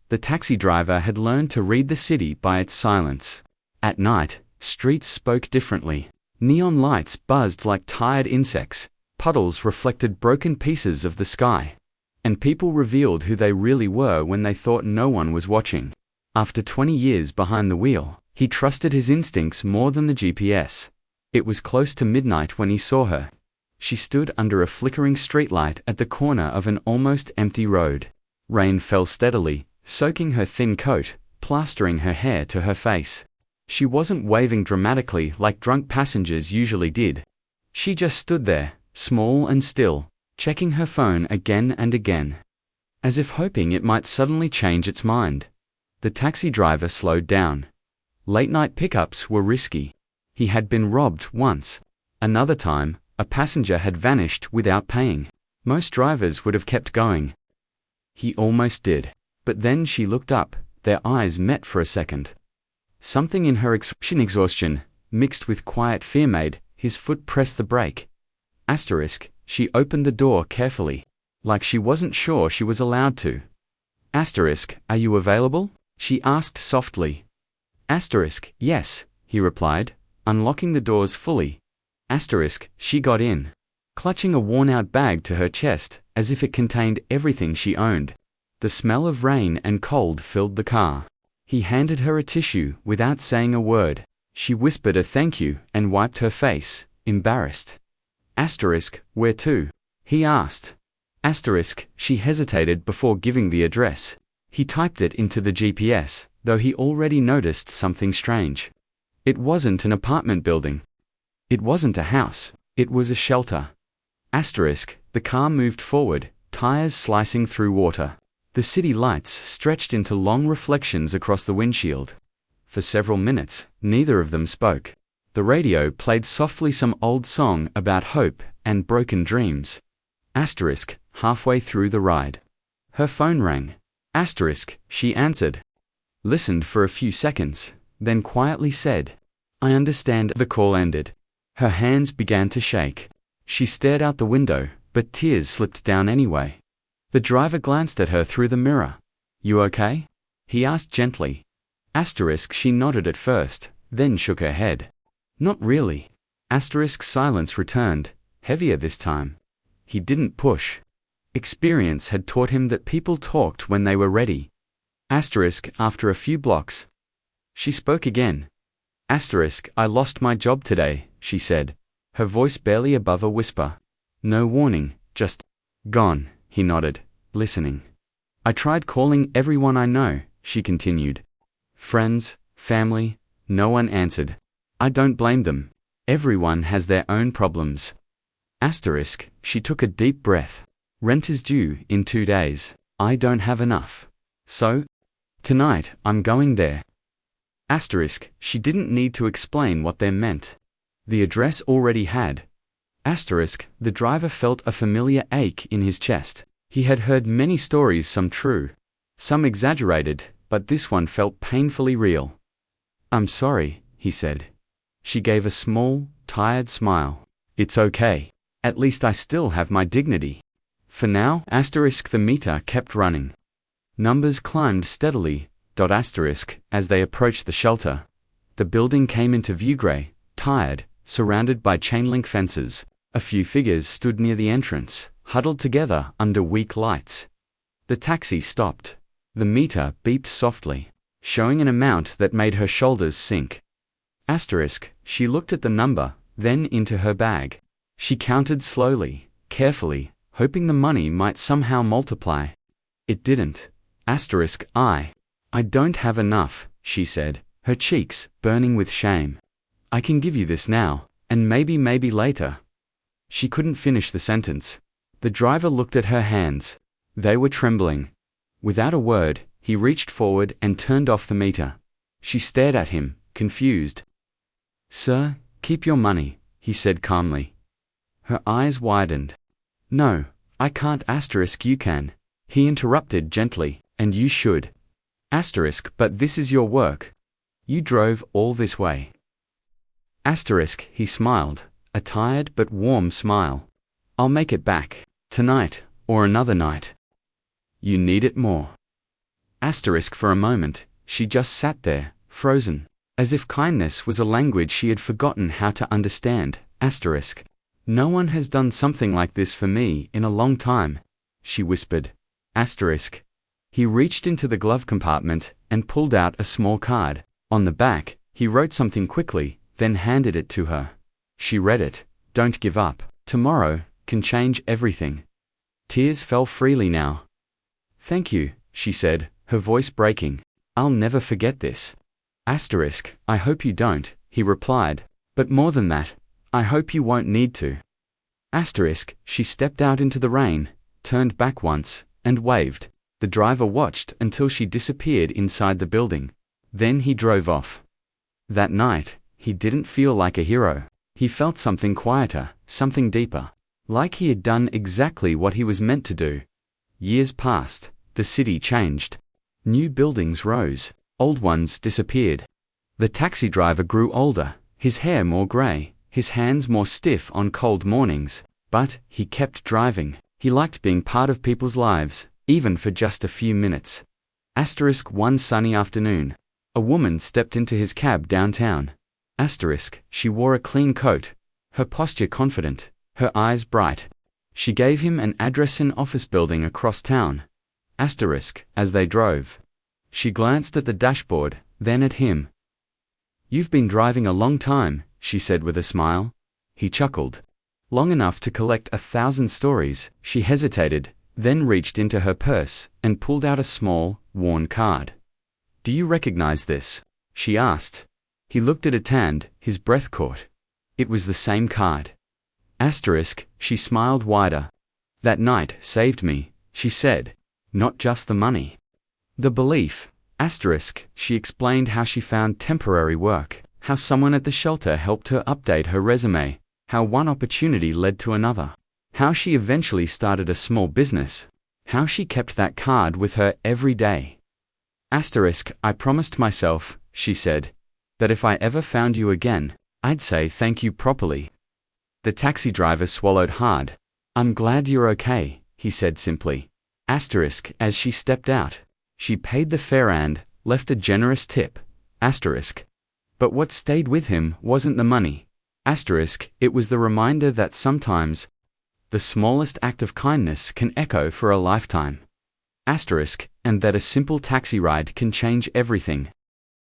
The taxi driver had learned to read the city by its silence. At night, streets spoke differently. Neon lights buzzed like tired insects, puddles reflected broken pieces of the sky, and people revealed who they really were when they thought no one was watching. After 20 years behind the wheel, he trusted his instincts more than the GPS. It was close to midnight when he saw her. She stood under a flickering streetlight at the corner of an almost empty road. Rain fell steadily, soaking her thin coat, plastering her hair to her face. She wasn't waving dramatically like drunk passengers usually did. She just stood there, small and still, checking her phone again and again, as if hoping it might suddenly change its mind. The taxi driver slowed down. Late-night pickups were risky. He had been robbed once. Another time, a passenger had vanished without paying. Most drivers would have kept going. He almost did. But then she looked up. Their eyes met for a second. Something in her exhaustion, mixed with quiet fear made his foot press the brake. She opened the door carefully, like she wasn't sure she was allowed to. Are you available? She asked softly. Yes, he replied, unlocking the doors fully. She got in, clutching a worn-out bag to her chest, as if it contained everything she owned. The smell of rain and cold filled the car. He handed her a tissue without saying a word. She whispered a thank you and wiped her face, embarrassed. Where to? He asked. She hesitated before giving the address. He typed it into the GPS, though he already noticed something strange. It wasn't an apartment building. It wasn't a house. It was a shelter. The car moved forward, tires slicing through water. The city lights stretched into long reflections across the windshield. For several minutes, neither of them spoke. The radio played softly some old song about hope and broken dreams. Halfway through the ride, her phone rang. She answered. Listened for a few seconds, then quietly said, I understand. The call ended. Her hands began to shake. She stared out the window, but tears slipped down anyway. The driver glanced at her through the mirror. You okay? He asked gently. She nodded at first, then shook her head. Not really. Silence returned, heavier this time. He didn't push. Experience had taught him that people talked when they were ready. After a few blocks. She spoke again. I lost my job today, she said, her voice barely above a whisper. No warning, just gone, he nodded, listening. I tried calling everyone I know, she continued. Friends, family, no one answered. I don't blame them. Everyone has their own problems. She took a deep breath. Rent is due in 2 days. I don't have enough. So? Tonight, I'm going there. She didn't need to explain what they meant. The address already had. The driver felt a familiar ache in his chest. He had heard many stories, some true, some exaggerated, but this one felt painfully real. I'm sorry, he said. She gave a small, tired smile. It's okay. At least I still have my dignity. For now, the meter kept running. Numbers climbed steadily, ... as they approached the shelter. The building came into view, grey, tired, surrounded by chain-link fences. A few figures stood near the entrance, huddled together under weak lights. The taxi stopped. The meter beeped softly, showing an amount that made her shoulders sink. She looked at the number, then into her bag. She counted slowly, carefully, hoping the money might somehow multiply. It didn't. I don't have enough, she said, her cheeks burning with shame. I can give you this now, and maybe later. She couldn't finish the sentence. The driver looked at her hands. They were trembling. Without a word, he reached forward and turned off the meter. She stared at him, confused. Sir, keep your money, he said calmly. Her eyes widened. No, I can't. You can. He interrupted gently, and you should. But this is your work. You drove all this way. He smiled, a tired but warm smile. I'll make it back, tonight, or another night. You need it more. Asterisk for a moment, she just sat there, frozen, as if kindness was a language she had forgotten how to understand. Asterisk. No one has done something like this for me in a long time, she whispered. Asterisk. He reached into the glove compartment and pulled out a small card. On the back, he wrote something quickly, then handed it to her. She read it. Don't give up. Tomorrow can change everything. Tears fell freely now. Thank you, she said, her voice breaking. I'll never forget this. Asterisk. I hope you don't, he replied. But more than that, I hope you won't need to. Asterisk. She stepped out into the rain, turned back once, and waved. The driver watched until she disappeared inside the building. Then he drove off. That night, he didn't feel like a hero. He felt something quieter, something deeper. Like he had done exactly what he was meant to do. Years passed, the city changed. New buildings rose, old ones disappeared. The taxi driver grew older, his hair more grey, his hands more stiff on cold mornings. But he kept driving. He liked being part of people's lives, even for just a few minutes. Asterisk. One sunny afternoon, a woman stepped into his cab downtown. Asterisk. She wore a clean coat, her posture confident, her eyes bright. She gave him an address in an office building across town. Asterisk. As they drove, she glanced at the dashboard, then at him. You've been driving a long time, she said with a smile. He chuckled. Long enough to collect 1,000 stories. She hesitated, then reached into her purse and pulled out a small, worn card. Do you recognize this? She asked. He looked at it and, his breath caught. It was the same card. Asterisk. She smiled wider. That night saved me, she said. Not just the money. The belief. Asterisk. She explained how she found temporary work, how someone at the shelter helped her update her resume, how one opportunity led to another, how she eventually started a small business, how she kept that card with her every day. Asterisk. I promised myself, she said, that if I ever found you again, I'd say thank you properly. The taxi driver swallowed hard. I'm glad you're okay, he said simply. Asterisk. As she stepped out, she paid the fare and left a generous tip. Asterisk. But what stayed with him wasn't the money. Asterisk. It was the reminder that sometimes the smallest act of kindness can echo for a lifetime. Asterisk. And that a simple taxi ride can change everything.